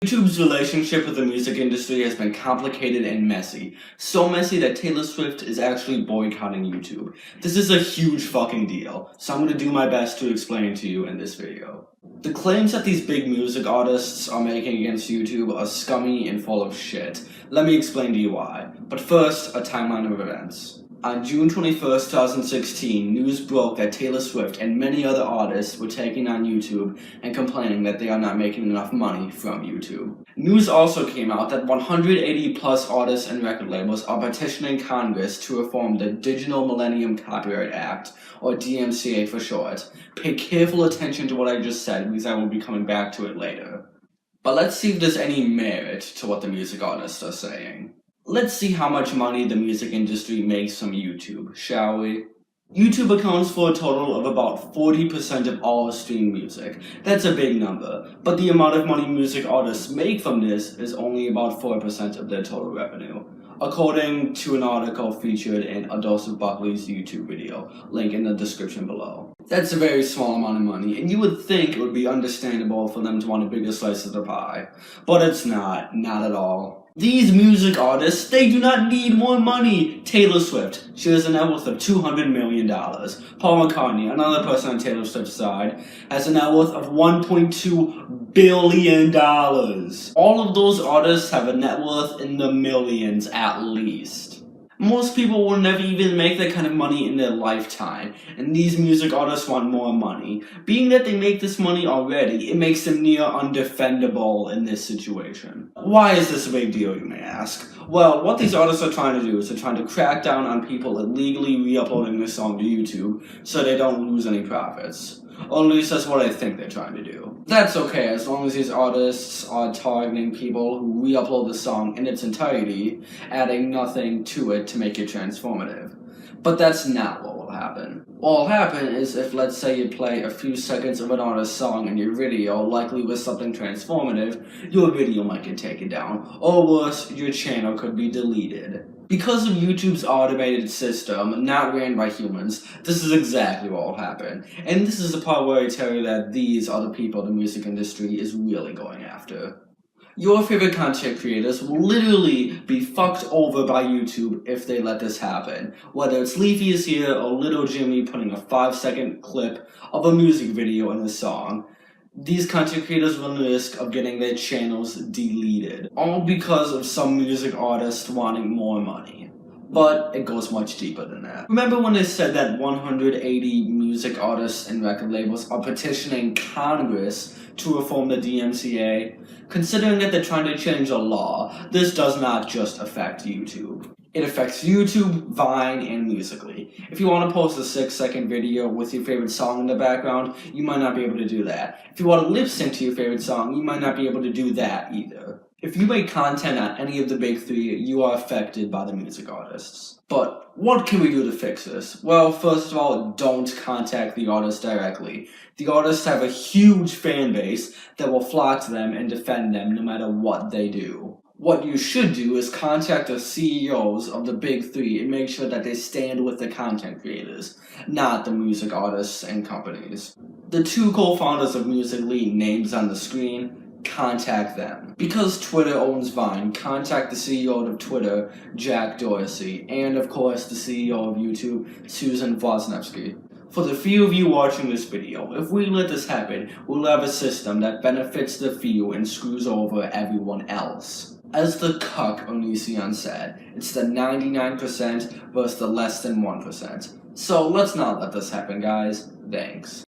YouTube's relationship with the music industry has been complicated and messy. So messy that Taylor Swift is actually boycotting YouTube. This is a huge fucking deal, so I'm gonna do my best to explain it to you in this video. The claims that these big music artists are making against YouTube are scummy and full of shit. Let me explain to you why. But first, a timeline of events. On June 21st, 2016, news broke that Taylor Swift and many other artists were taking on YouTube and complaining that they are not making enough money from YouTube. News also came out that 180 plus artists and record labels are petitioning Congress to reform the Digital Millennium Copyright Act, or DMCA for short. Pay careful attention to what I just said because I will be coming back to it later. But let's see if there's any merit to what the music artists are saying. Let's see how much money the music industry makes from YouTube, shall we? YouTube accounts for a total of about 40% of all streamed music. That's a big number, but the amount of money music artists make from this is only about 4% of their total revenue, according to an article featured in Adolph Buckley's YouTube video, link in the description below. That's a very small amount of money, and you would think it would be understandable for them to want a bigger slice of the pie, but it's not at all. These music artists, they do not need more money. Taylor Swift, she has a net worth of $200 million. Paul McCartney, another person on Taylor Swift's side, has a net worth of $1.2 billion. All of those artists have a net worth in the millions at least. Most people will never even make that kind of money in their lifetime, and these music artists want more money. Being that they make this money already, it makes them near undefendable in this situation. Why is this a big deal, you may ask? Well, what these artists are trying to do is they're trying to crack down on people illegally re-uploading their song to YouTube so they don't lose any profits. Or at least that's what I think they're trying to do. That's okay as long as these artists are targeting people who re-upload the song in its entirety, adding nothing to it to make it transformative. But that's not what will happen. What will happen is if, let's say, you play a few seconds of an artist's song in your video, likely with something transformative, your video might get taken down, or worse, your channel could be deleted. Because of YouTube's automated system, not ran by humans, this is exactly what will happen. And this is the part where I tell you that these are the people the music industry is really going after. Your favorite content creators will literally be fucked over by YouTube if they let this happen. Whether it's Leafy is here or Little Jimmy putting a 5-second clip of a music video in a song. These content creators run the risk of getting their channels deleted, all because of some music artist wanting more money. But it goes much deeper than that. Remember when they said that 180 music artists and record labels are petitioning Congress to reform the DMCA? Considering that they're trying to change the law, this does not just affect YouTube. It affects YouTube, Vine, and Musical.ly. If you want to post a 6-second video with your favorite song in the background, you might not be able to do that. If you want to lip sync to your favorite song, you might not be able to do that either. If you make content on any of the big three, you are affected by the music artists. But what can we do to fix this? Well, first of all, don't contact the artists directly. The artists have a huge fan base that will flock to them and defend them no matter what they do. What you should do is contact the CEOs of the big three and make sure that they stand with the content creators, not the music artists and companies. The two co-founders of Musical.ly, names on the screen, contact them. Because Twitter owns Vine, contact the CEO of Twitter, Jack Dorsey, and of course the CEO of YouTube, Susan Wozniacki. For the few of you watching this video, if we let this happen, we'll have a system that benefits the few and screws over everyone else. As the cuck Onision said, it's the 99% versus the less than 1%. So let's not let this happen, guys. Thanks.